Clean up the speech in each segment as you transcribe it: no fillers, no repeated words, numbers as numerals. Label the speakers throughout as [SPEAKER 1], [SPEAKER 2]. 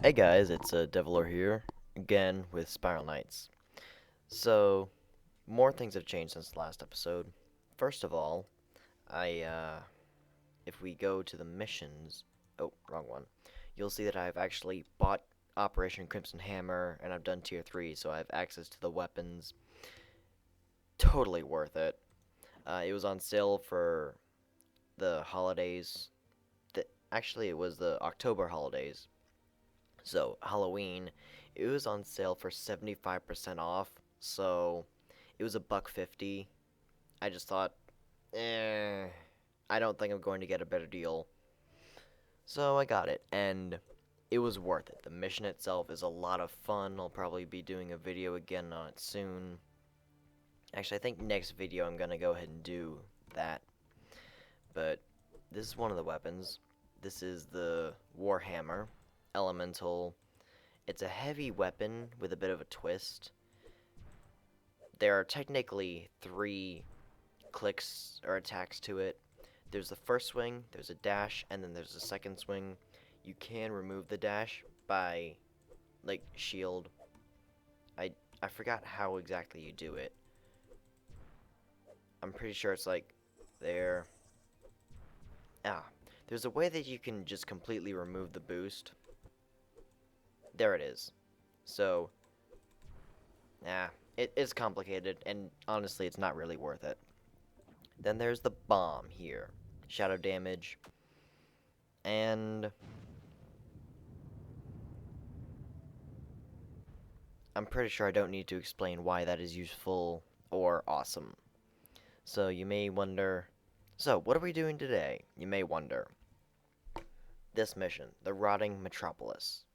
[SPEAKER 1] Hey guys, it's Deviler here, again with Spiral Knights. So, more things have changed since the last episode. First of all, if we go to the missions, oh, wrong one, you'll see that I've actually bought Operation Crimson Hammer, and I've done Tier 3, so I have access to the weapons. Totally worth it. It was on sale for the holidays. Actually, it was the October holidays. So, Halloween, it was on sale for 75% off. So, it was a buck 50. I just thought, eh, I don't think I'm going to get a better deal. So, I got it, and it was worth it. The mission itself is a lot of fun. I'll probably be doing a video again on it soon. Actually, I think next video I'm going to go ahead and do that. But this is one of the weapons. This is the Warhammer Elemental. It's a heavy weapon with a bit of a twist. There are technically 3 clicks or attacks to it. There's the first swing, there's a dash, and then there's a second swing. You can remove the dash by, like, shield. I I forgot how exactly you do it. I'm pretty sure it's like there. Ah, there's a way that you can just completely remove the boost. There it is. So, it's complicated, and honestly, it's not really worth it. Then there's the bomb here. Shadow damage. And I'm pretty sure I don't need to explain why that is useful or awesome. So you may wonder, so what are we doing today? You may wonder. This mission, the rotting metropolis.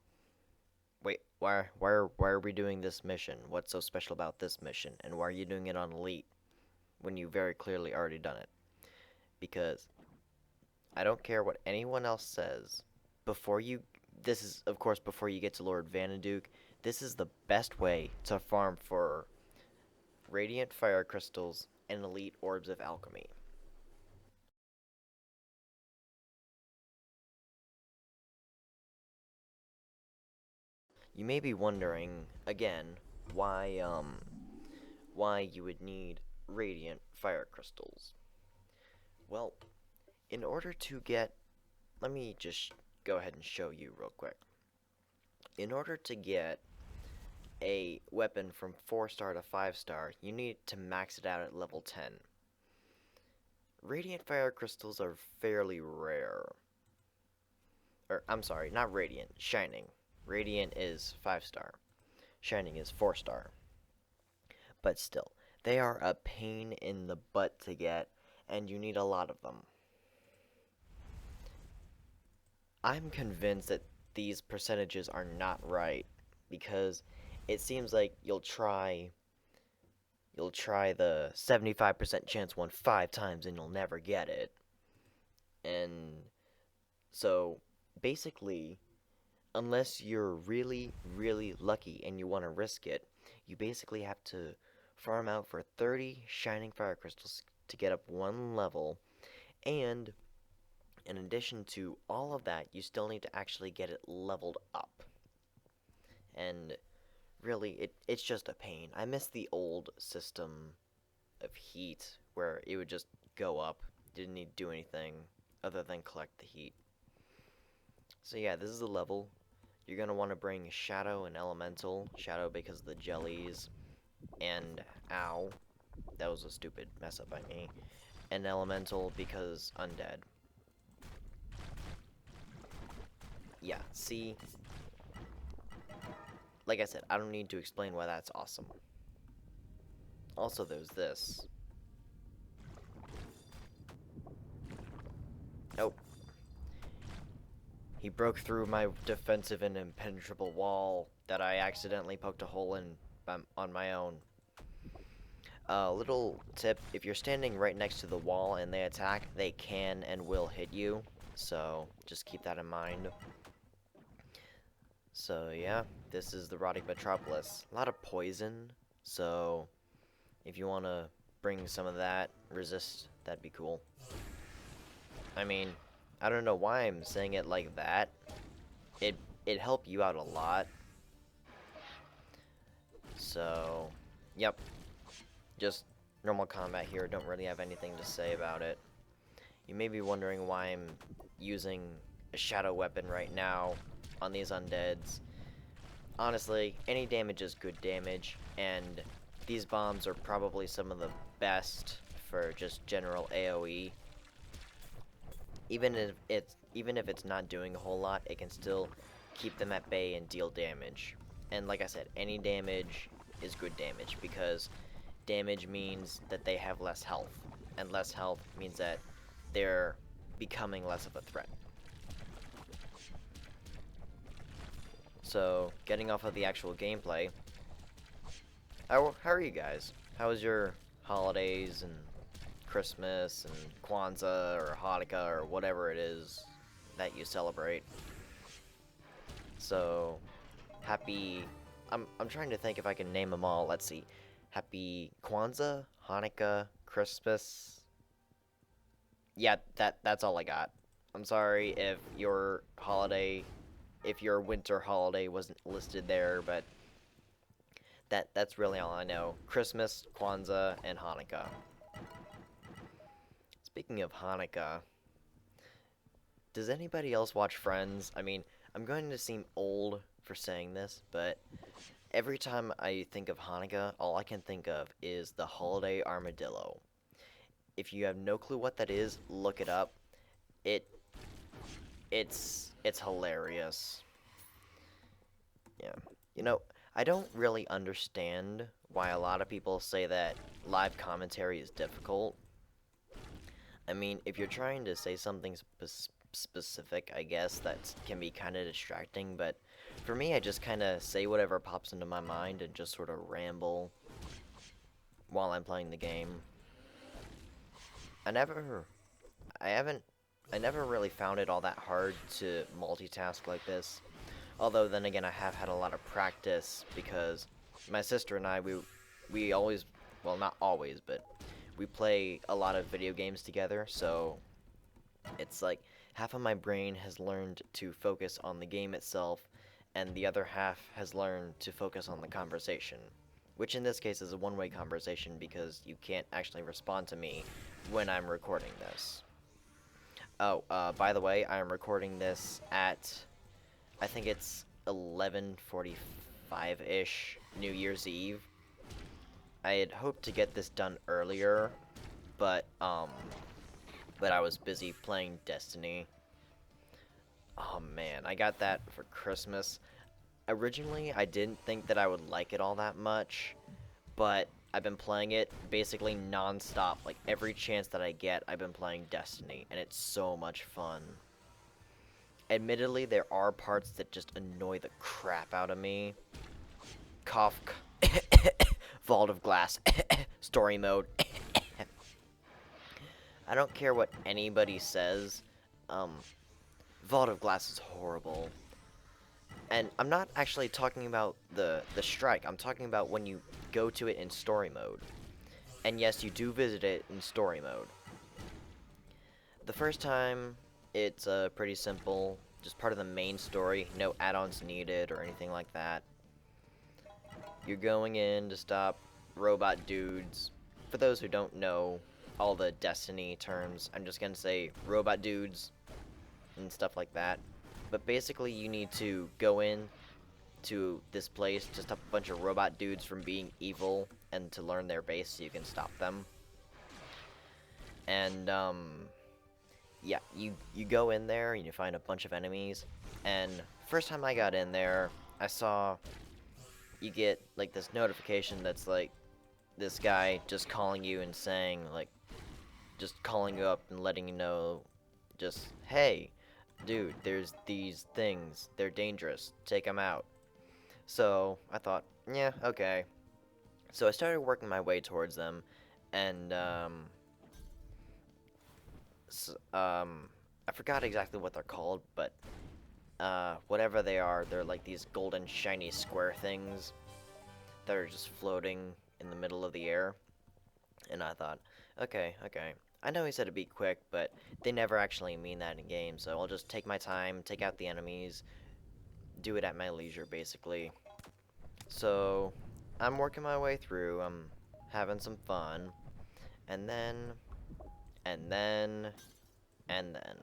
[SPEAKER 1] Wait, why are we doing this mission? What's so special about this mission? And why are you doing it on Elite when you very clearly already done it? Because I don't care what anyone else says. Before you, this is of course before you get to Lord Vanaduke. This is the best way to farm for radiant fire crystals and elite orbs of alchemy. You may be wondering again why you would need radiant fire crystals. Well, in order to get, let me just go ahead and show you real quick. In order to get a weapon from 4-star to 5-star, you need to max it out at level 10. Radiant fire crystals are fairly rare. Or, I'm sorry, not radiant, shining. Radiant is 5-star. Shining is 4-star. But still, they are a pain in the butt to get, and you need a lot of them. I'm convinced that these percentages are not right, because it seems like you'll try the 75% chance one 5 times and you'll never get it. And so basically, unless you're really, really lucky and you want to risk it, you basically have to farm out for 30 shining fire crystals to get up 1 level, and in addition to all of that, you still need to actually get it leveled up. And really, it's just a pain. I miss the old system of heat where it would just go up, didn't need to do anything other than collect the heat. So yeah, this is the level. You're going to want to bring Shadow and Elemental. Shadow because of the jellies, and ow, that was a stupid mess up by me. And Elemental because Undead. Yeah, see? Like I said, I don't need to explain why that's awesome. Also, there's this. Nope. He broke through my defensive and impenetrable wall that I accidentally poked a hole in on my own. Little tip, if you're standing right next to the wall and they attack, they can and will hit you. So, just keep that in mind. So, yeah, this is the Rotting Metropolis. A lot of poison, so if you want to bring some of that, resist, that'd be cool. I mean, I don't know why I'm saying it like that. It it helped you out a lot. So, yep, just normal combat here. Don't really have anything to say about it. You may be wondering why I'm using a shadow weapon right now on these undeads. Honestly, any damage is good damage, and these bombs are probably some of the best for just general AoE. Even if it's not doing a whole lot, it can still keep them at bay and deal damage. And like I said, any damage is good damage because damage means that they have less health, and less health means that they're becoming less of a threat. So, getting off of the actual gameplay, how are you guys? How was your holidays and Christmas and Kwanzaa or Hanukkah or whatever it is that you celebrate? So, happy. I'm trying to think if I can name them all. Let's see. Happy Kwanzaa, Hanukkah, Christmas. Yeah, that's all I got. I'm sorry if your winter holiday wasn't listed there, but that's really all I know. Christmas, Kwanzaa, and Hanukkah. Speaking of Hanukkah, does anybody else watch Friends? I mean, I'm going to seem old for saying this, but every time I think of Hanukkah, all I can think of is the holiday armadillo. If you have no clue what that is, look it up. It it's hilarious. Yeah. You know, I don't really understand why a lot of people say that live commentary is difficult. I mean, if you're trying to say something specific, I guess that can be kind of distracting, but for me, I just kind of say whatever pops into my mind and just sort of ramble while I'm playing the game. I never, I haven't, I never really found it all that hard to multitask like this. Although then again, I have had a lot of practice because my sister and I, we always, well, not always, but we play a lot of video games together, so it's like half of my brain has learned to focus on the game itself, and the other half has learned to focus on the conversation, which in this case is a one-way conversation because you can't actually respond to me when I'm recording this. Oh, by the way, I'm recording this at, I think it's 11:45-ish New Year's Eve. I had hoped to get this done earlier, but I was busy playing Destiny. Oh man, I got that for Christmas. Originally, I didn't think that I would like it all that much, but I've been playing it basically non-stop. Like every chance that I get, I've been playing Destiny, and it's so much fun. Admittedly, there are parts that just annoy the crap out of me. Cough. Vault of Glass. Story mode. I don't care what anybody says. Vault of Glass is horrible. And I'm not actually talking about the strike. I'm talking about when you go to it in story mode. And yes, you do visit it in story mode. The first time, it's pretty simple. Just part of the main story. No add-ons needed or anything like that. You're going in to stop robot dudes. For those who don't know all the Destiny terms, I'm just gonna say robot dudes and stuff like that. But basically, you need to go in to this place to stop a bunch of robot dudes from being evil and to learn their base so you can stop them. And, yeah, you go in there and you find a bunch of enemies. And first time I got in there, I saw you get, like, this notification that's, like, this guy just calling you and saying, like, just calling you up and letting you know, just, hey, dude, there's these things. They're dangerous. Take them out. So, I thought, yeah, okay. So I started working my way towards them, and, I forgot exactly what they're called, but, whatever they are, they're like these golden shiny square things that are just floating in the middle of the air. And I thought, okay. I know he said it'd be quick, but they never actually mean that in game, so I'll just take my time, take out the enemies, do it at my leisure, basically. So, I'm working my way through, I'm having some fun, and then, and then, and then,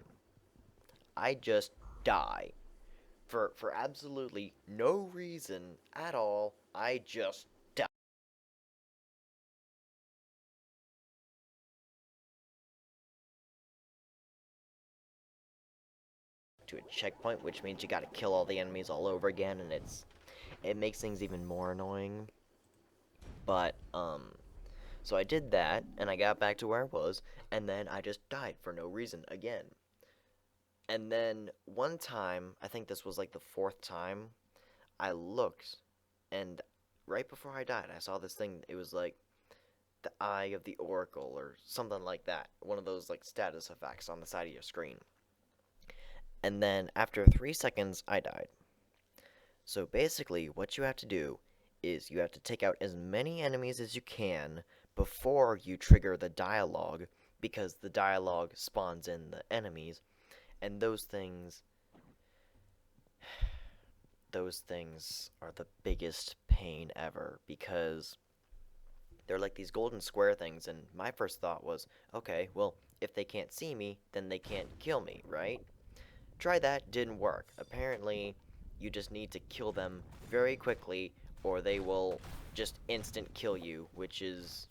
[SPEAKER 1] I just die. For absolutely no reason at all, I just die. To a checkpoint, which means you gotta kill all the enemies all over again, and it makes things even more annoying. But, so I did that, and I got back to where I was, and then I just died for no reason again. And then one time, I think this was like the fourth time, I looked, and right before I died, I saw this thing. It was like the Eye of the Oracle or something like that. One of those like status effects on the side of your screen. And then after 3 seconds, I died. So basically, what you have to do is you have to take out as many enemies as you can before you trigger the dialogue, because the dialogue spawns in the enemies, and those things are the biggest pain ever, because they're like these golden square things, and my first thought was, okay, well, if they can't see me, then they can't kill me, right? Try that, didn't work. Apparently, you just need to kill them very quickly, or they will just instant kill you, which is...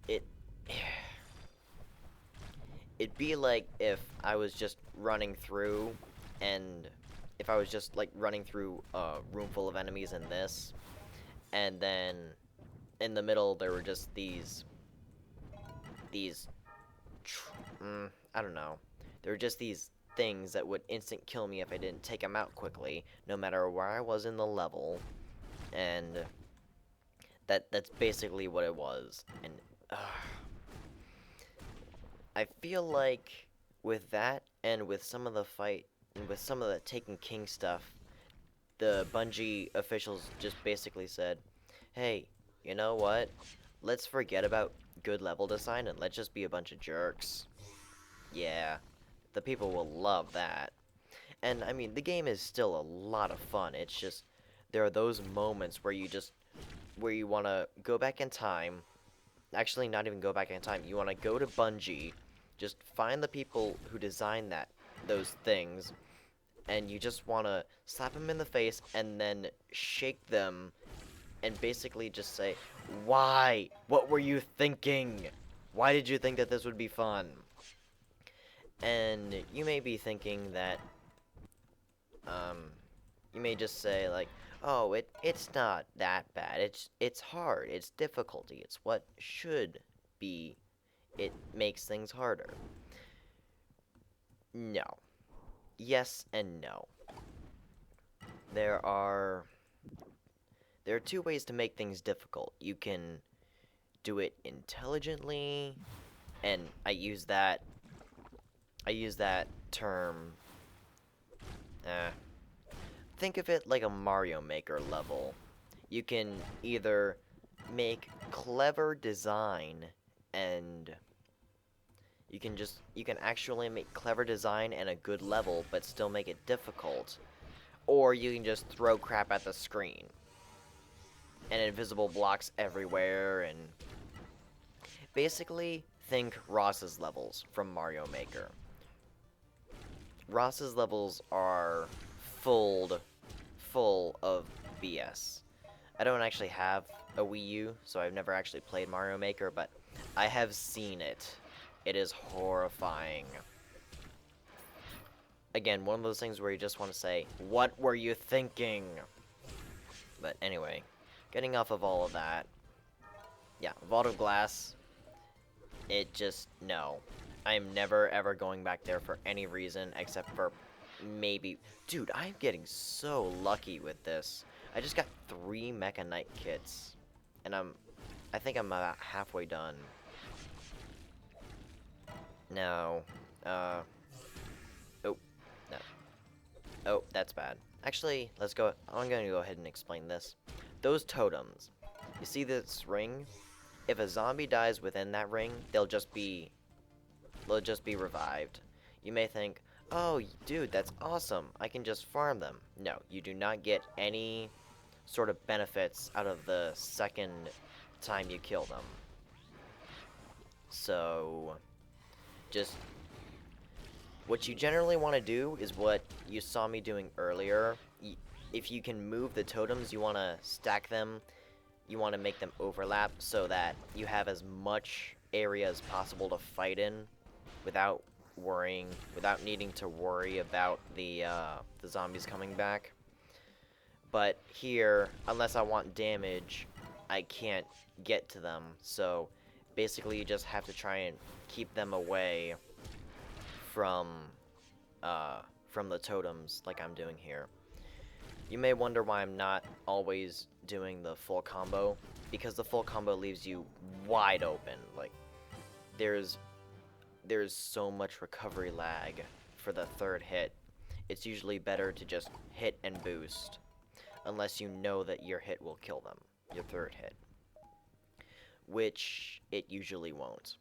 [SPEAKER 1] It... It'd be like if I was just running through, and if I was just, like, running through a room full of enemies in this, and then in the middle there were just these I don't know. There were just these things that would instant kill me if I didn't take them out quickly, no matter where I was in the level, and that's basically what it was. And I feel like with that and with some of the Taken King stuff, the Bungie officials just basically said, "Hey, you know what? Let's forget about good level design and let's just be a bunch of jerks." Yeah, the people will love that. And I mean, the game is still a lot of fun. It's just there are those moments where you want to go back in time. Actually, not even go back in time. You want to go to Bungie, just find the people who designed those things, and you just want to slap them in the face and then shake them and basically just say, "Why? What were you thinking? Why did you think that this would be fun?" And you may be thinking that, you may just say like, "Oh, it's not that bad. It's hard. It's difficulty. It's what should be. It makes things harder." No. Yes and no. There are there are two ways to make things difficult. You can do it intelligently, and I use that term. Uh, think of it like a Mario Maker level. You can either make clever design, and you can actually make clever design and a good level but still make it difficult, or you can just throw crap at the screen and invisible blocks everywhere, and basically think Ross's levels from Mario Maker. Ross's levels are full of BS. I don't actually have a Wii U, so I've never actually played Mario Maker, but I have seen it. It is horrifying. Again, one of those things where you just want to say, "What were you thinking?" But anyway, getting off of all of that, yeah, Vault of Glass, no. I'm never ever going back there for any reason except for maybe... Dude, I'm getting so lucky with this. I just got 3 Mecha Knight kits, and I think I'm about halfway done. No, oh, no. Oh, that's bad. Actually, I'm gonna go ahead and explain this. Those totems. You see this ring? If a zombie dies within that ring, they'll just be revived. You may think, Oh, dude, that's awesome. I can just farm them. No, you do not get any sort of benefits out of the second time you kill them. So, just what you generally want to do is what you saw me doing earlier. If you can move the totems, you want to stack them. You want to make them overlap so that you have as much area as possible to fight in without without needing to worry about the zombies coming back. But here, unless I want damage, I can't get to them. So basically, you just have to try and keep them away from from the totems, like I'm doing here. You may wonder why I'm not always doing the full combo, because the full combo leaves you wide open. Like there's so much recovery lag for the third hit. It's usually better to just hit and boost, unless you know that your hit will kill them, your third hit, which it usually won't.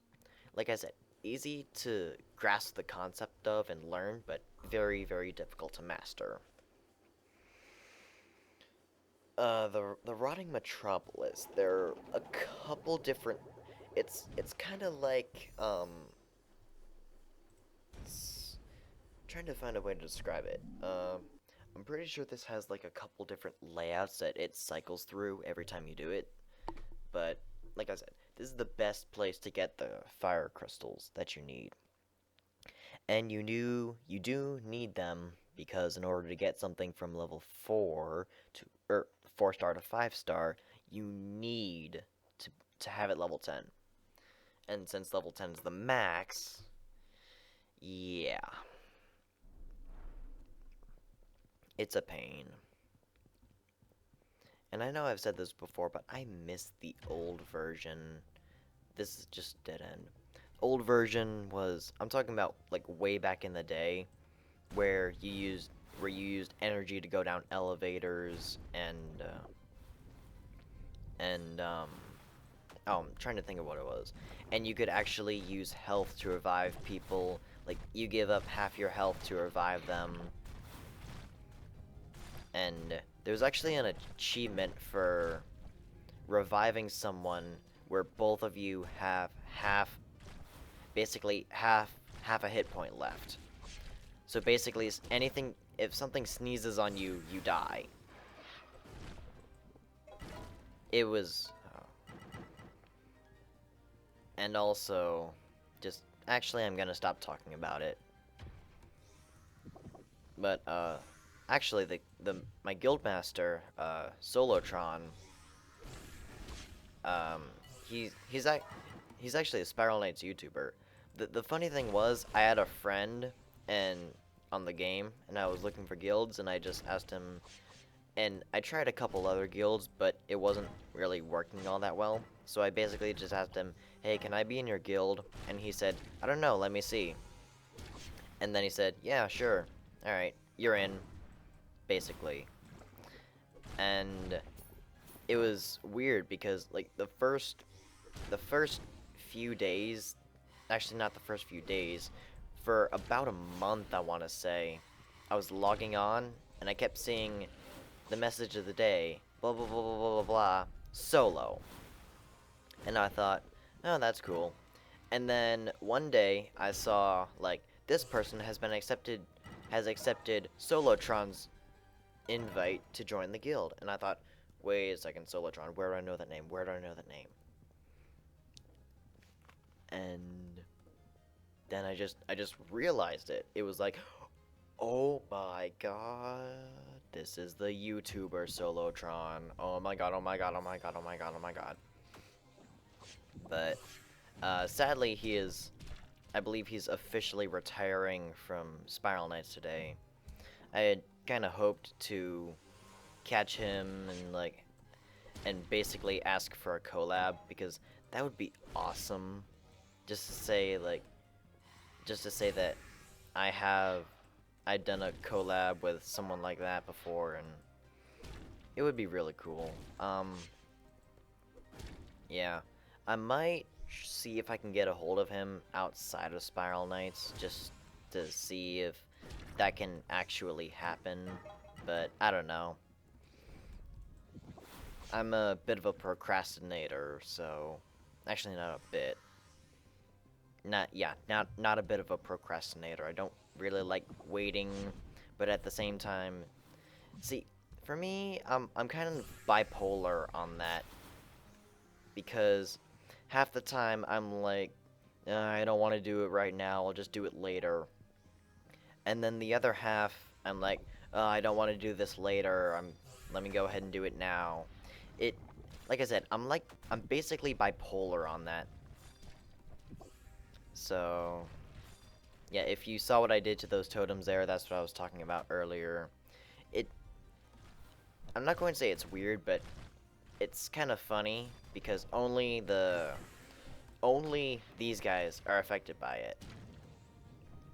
[SPEAKER 1] Like I said, easy to grasp the concept of and learn, but very, very difficult to master. The rotting metropolis. There are a couple different. It's kind of like trying to find a way to describe it. I'm pretty sure this has like a couple different layouts that it cycles through every time you do it. But like I said, this is the best place to get the fire crystals that you need. And you do need them because in order to get something from level 4 to 4 star to 5 star, you need to have it level 10. And since level 10 is the max, yeah. It's a pain. And I know I've said this before, but I miss the old version. This is just dead end. Old version was, I'm talking about like way back in the day, where you used energy to go down elevators and oh, I'm trying to think of what it was. And you could actually use health to revive people. Like you give up half your health to revive them. And there's actually an achievement for reviving someone where both of you have basically half a hit point left. So basically, anything, if something sneezes on you, you die. It was, and also, just actually, I'm gonna stop talking about it. But actually, my guildmaster, Solotron, um, he he's ac he's actually a Spiral Knights YouTuber. The funny thing was, I had a friend and on the game, and I was looking for guilds, and I just asked him, and I tried a couple other guilds, but it wasn't really working all that well. So I basically just asked him, "Hey, can I be in your guild?" And he said, "I don't know, let me see." And then he said, "Yeah, sure. All right, you're in." Basically. And it was weird because like the first few days, actually not the first few days, for about a month I want to say, I was logging on and I kept seeing the message of the day, blah blah blah blah blah blah blah, solo. And I thought, "Oh, that's cool." And then one day I saw like this person has accepted Solotron's invite to join the guild. And I thought, wait a second, Solotron, where do I know that name? Where do I know that name? And then I just realized it. It was like, oh my god, this is the YouTuber Solotron. Oh my god, oh my god, oh my god, oh my god, oh my god. But sadly, I believe he's officially retiring from Spiral Knights today. I had kind of hoped to catch him and basically ask for a collab because that would be awesome. Just to say that I'd done a collab with someone like that before, and it would be really cool. Yeah, I might see if I can get a hold of him outside of Spiral Knights just to see if that can actually happen, but I don't know. I'm a bit of a procrastinator, so actually not a bit. Not a bit of a procrastinator. I don't really like waiting, but at the same time, see, for me, I'm kind of bipolar on that because half the time I'm like, I don't want to do it right now. I'll just do it later. And then the other half, I'm like, I don't want to do this later. Let me go ahead and do it now. It, like I said, I'm basically bipolar on that. So, yeah, if you saw what I did to those totems there, that's what I was talking about earlier. It, I'm not going to say it's weird, but it's kind of funny because only these guys are affected by it.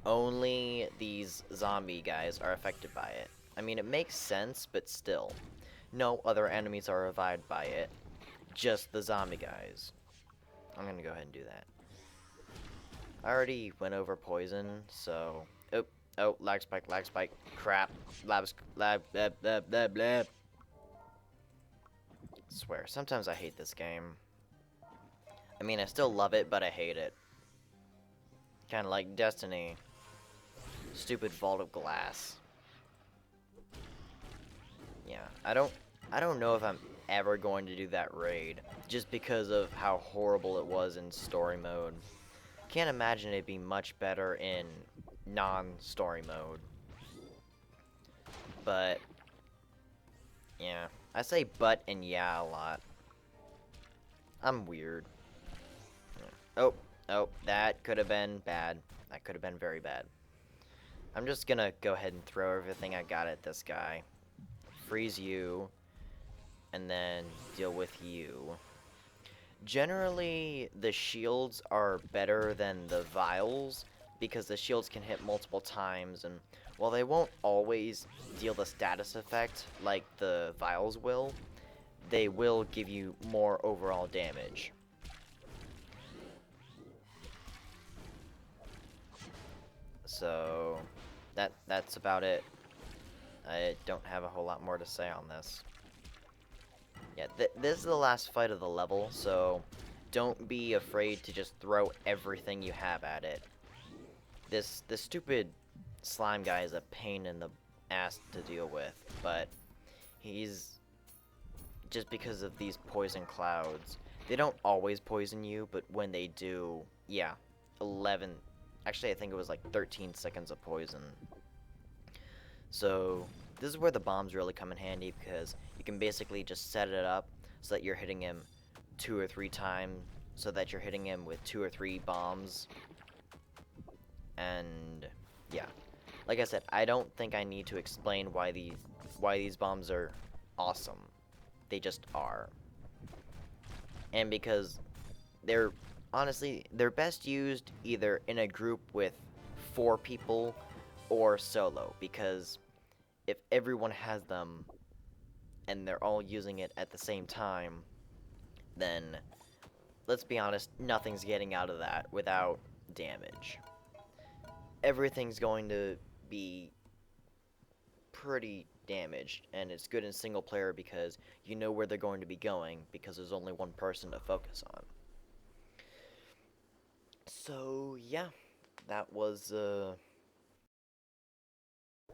[SPEAKER 1] Only these zombie guys are affected by it. I mean, it makes sense, but still. No other enemies are revived by it. Just the zombie guys. I'm gonna go ahead and do that. I already went over poison, so... Oh, lag spike, lag spike. Crap. Blah. Swear, sometimes I hate this game. I mean, I still love it, but I hate it. Kinda like Destiny. Stupid Vault of Glass. Yeah, I don't know if I'm ever going to do that raid, just because of how horrible it was in story mode. Can't imagine it being much better in non-story mode. But, yeah. I say but and yeah a lot. I'm weird. Yeah. Oh, that could have been bad. That could have been very bad. I'm just gonna go ahead and throw everything I got at this guy. Freeze you, and then deal with you. Generally, the shields are better than the vials, because the shields can hit multiple times, and while they won't always deal the status effect like the vials will, they will give you more overall damage. So, that's about it. I don't have a whole lot more to say on this. Yeah, this is the last fight of the level, so don't be afraid to just throw everything you have at it. This stupid slime guy is a pain in the ass to deal with, but he's just because of these poison clouds. They don't always poison you, but when they do, yeah, 11, actually I think it was like 13 seconds of poison. So this is where the bombs really come in handy, because you can basically just set it up so that you're hitting him 2 or 3 times, so that you're hitting him with 2 or 3 bombs. And yeah, like I said, I don't think I need to explain why these bombs are awesome. They just are. And because they're honestly, they're best used either in a group with 4 people or solo, because if everyone has them and they're all using it at the same time, then let's be honest, nothing's getting out of that without damage. Everything's going to be pretty damaged, and it's good in single player because you know where they're going to be going because there's only one person to focus on. So yeah, that was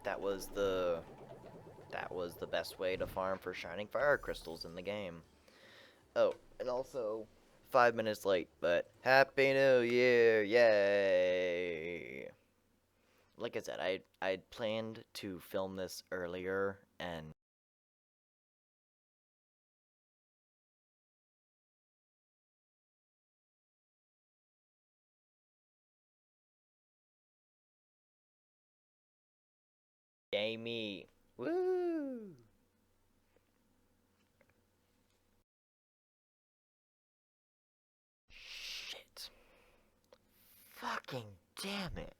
[SPEAKER 1] that was the that was the best way to farm for shining fire crystals in the game. Oh, and also 5 minutes late, but Happy New Year, yay! Like I said, I'd planned to film this earlier, and Jamie, woo! Shit. Fucking damn it.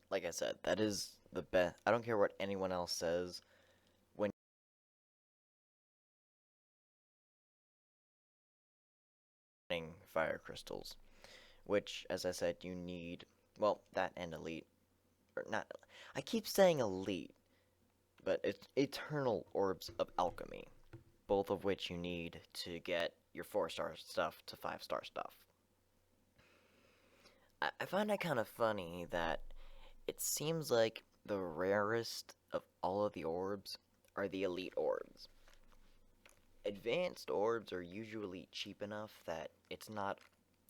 [SPEAKER 1] like I said, that is the best. I don't care what anyone else says. When fire crystals, which, as I said, you need. Well, that and elite, or not. I keep saying elite, but it's eternal orbs of alchemy, both of which you need to get your 4-star stuff to 5-star stuff. I find that kind of funny that it seems like the rarest of all of the orbs are the elite orbs. Advanced orbs are usually cheap enough that it's not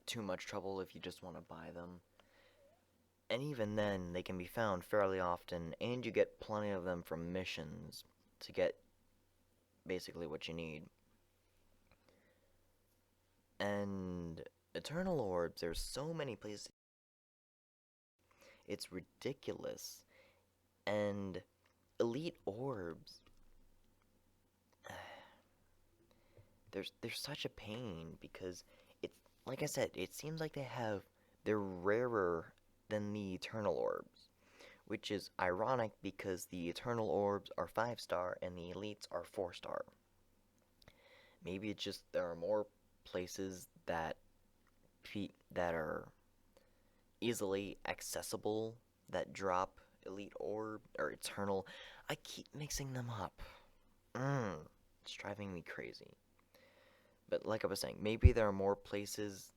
[SPEAKER 1] too much trouble if you just want to buy them. And even then, they can be found fairly often, and you get plenty of them from missions to get basically what you need. And eternal orbs, there's so many places. It's ridiculous. And elite orbs, they're such a pain because it's like I said, it seems like they're rarer than the eternal orbs, which is ironic because the eternal orbs are 5-star and the elites are 4-star. Maybe it's just there are more places that are easily accessible that drop elite orb or eternal. I keep mixing them up. It's driving me crazy. But like I was saying, maybe there are more places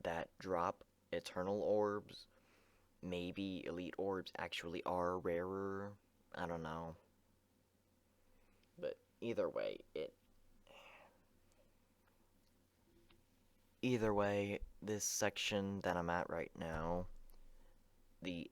[SPEAKER 1] that drop eternal orbs. Maybe elite orbs actually are rarer. I don't know. But either way, this section that I'm at right now, the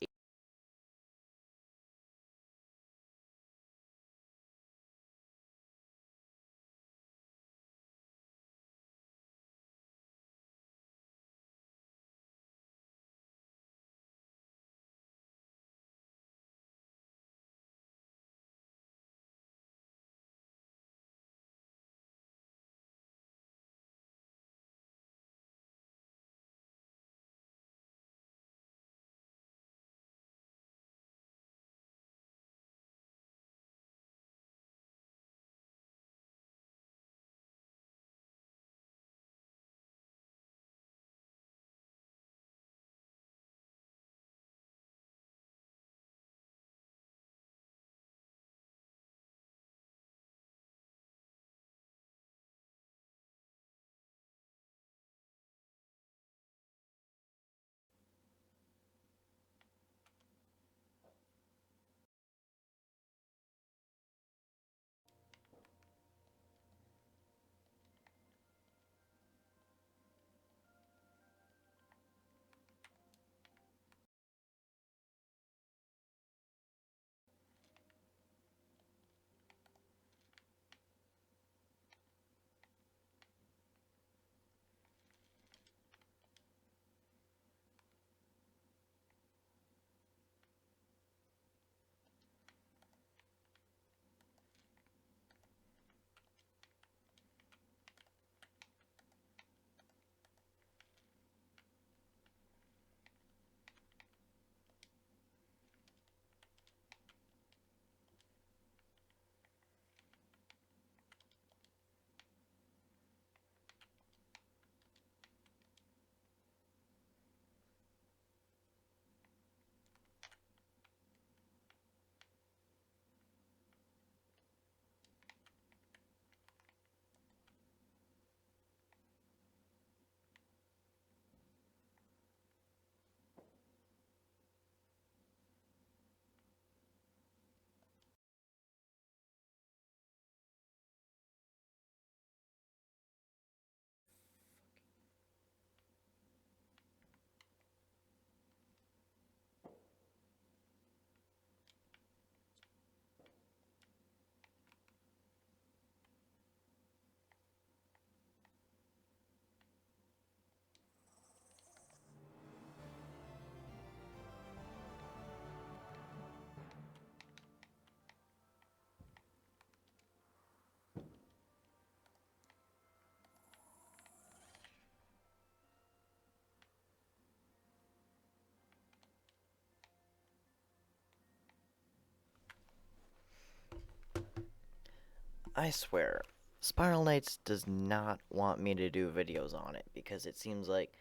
[SPEAKER 1] I swear, Spiral Knights does not want me to do videos on it because it seems like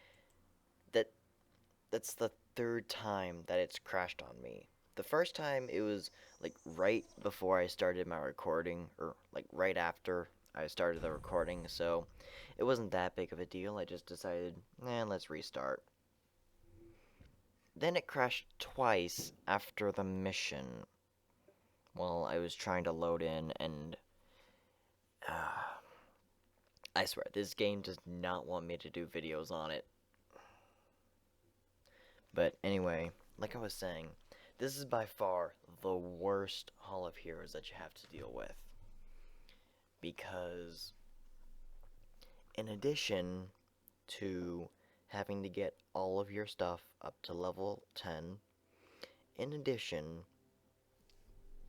[SPEAKER 1] that that's the third time that it's crashed on me. The first time it was like right before I started my recording, or like right after I started the recording, so it wasn't that big of a deal. I just decided, let's restart. Then it crashed twice after the mission while I was trying to load in, and uh, I swear, this game does not want me to do videos on it. But anyway, like I was saying, this is by far the worst Hall of Heroes that you have to deal with. Because, in addition to having to get all of your stuff up to level 10, in addition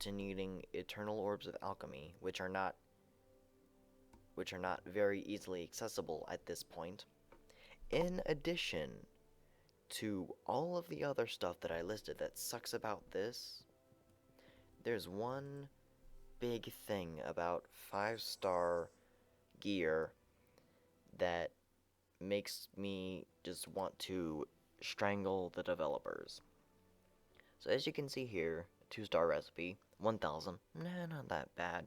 [SPEAKER 1] to needing Eternal Orbs of Alchemy, which are not very easily accessible at this point, in addition to all of the other stuff that I listed that sucks about this, there's one big thing about 5-star gear that makes me just want to strangle the developers. So as you can see here, 2-star recipe, 1000, nah, not that bad.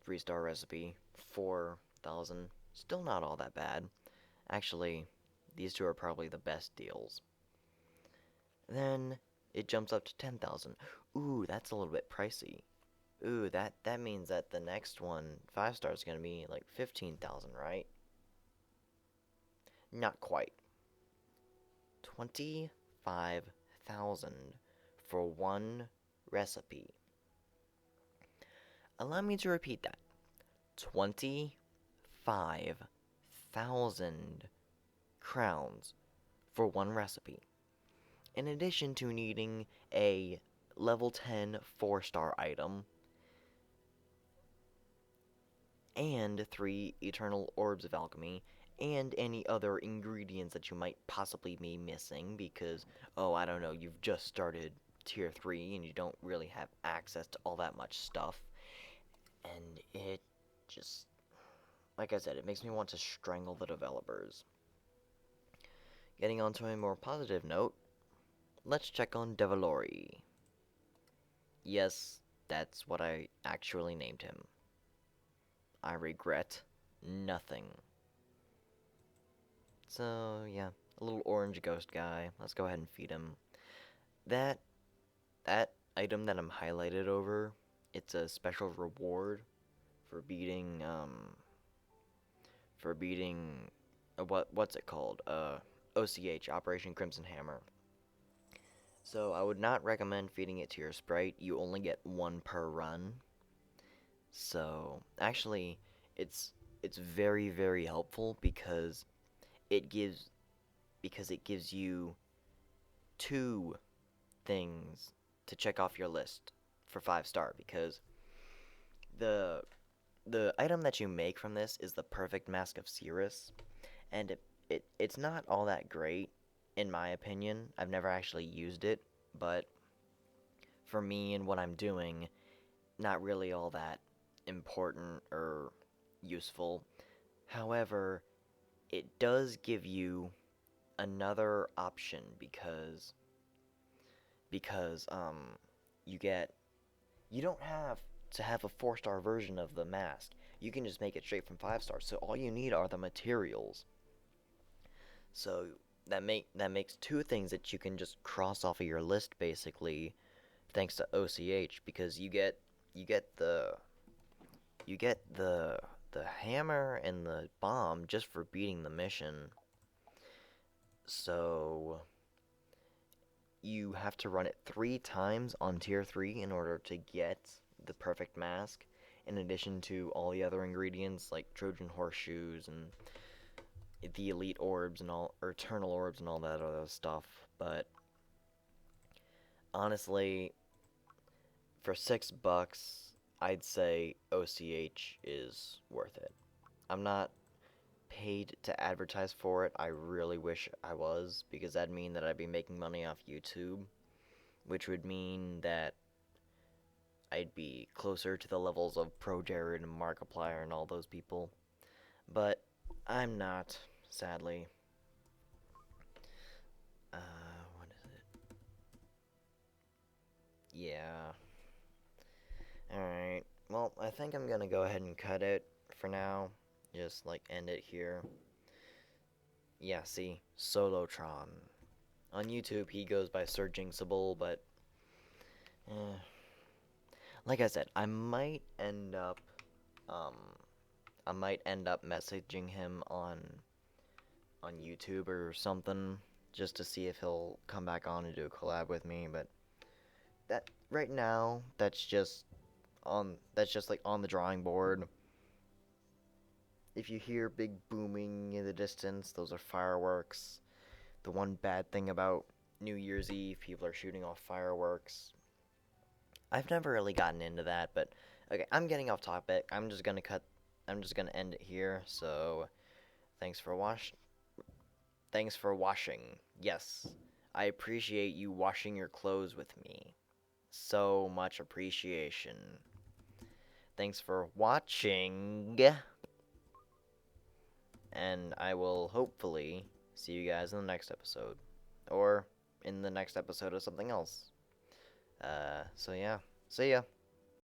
[SPEAKER 1] 3-star recipe, 4000, still not all that bad. Actually, these two are probably the best deals. Then it jumps up to 10,000. Ooh, that's a little bit pricey. Ooh, that means that the next one, 5-star, is going to be like 15,000, right? Not quite. 25,000 for one recipe. Allow me to repeat that. 25,000 crowns for one recipe. In addition to needing a level 10 4-star item and 3 Eternal Orbs of Alchemy and any other ingredients that you might possibly be missing because, oh, I don't know, you've just started tier 3 and you don't really have access to all that much stuff. And it just, like I said, it makes me want to strangle the developers. Getting on to a more positive note, let's check on Devalori. Yes, that's what I actually named him. I regret nothing. So, yeah, a little orange ghost guy. Let's go ahead and feed him. That item that I'm highlighted over, it's a special reward for beating what's it called? OCH, Operation Crimson Hammer. So I would not recommend feeding it to your sprite. You only get one per run. So actually, it's very, very helpful because it gives you 2 things to check off your list for 5-star, because the item that you make from this is the perfect mask of Cirrus, and it's not all that great in my opinion. I've never actually used it, but for me and what I'm doing, not really all that important or useful. However, it does give you another option because you don't have to have a 4-star version of the mask. You can just make it straight from 5-stars. So all you need are the materials. So that makes 2 things that you can just cross off of your list basically, thanks to OCH, because you get the hammer and the bomb just for beating the mission. So you have to run it 3 times on tier 3 in order to get the perfect mask, in addition to all the other ingredients like Trojan horseshoes and the elite orbs and all, or eternal orbs and all that other stuff. But honestly, for $6, I'd say OCH is worth it. I'm not paid to advertise for it. I really wish I was, because that'd mean that I'd be making money off YouTube, which would mean that I'd be closer to the levels of Pro Jared and Markiplier and all those people. But I'm not, sadly. What is it? Yeah. Alright. Well, I think I'm gonna go ahead and cut it for now. Just, like, end it here. Yeah, see? Solotron. On YouTube, he goes by Surginxable, but... Eh. Like I said, Um... I might end up messaging him on YouTube or something, just to see if he'll come back on and do a collab with me, but... That, right now, that's just like on the drawing board. If you hear big booming in the distance, those are fireworks. The one bad thing about New Year's Eve, people are shooting off fireworks. I've never really gotten into that, but okay, I'm getting off topic. I'm just gonna end it here. So, thanks for washing. Yes, I appreciate you washing your clothes with me. So much appreciation. Thanks for watching. And I will hopefully see you guys in the next episode. Or in the next episode of something else. So yeah. See ya.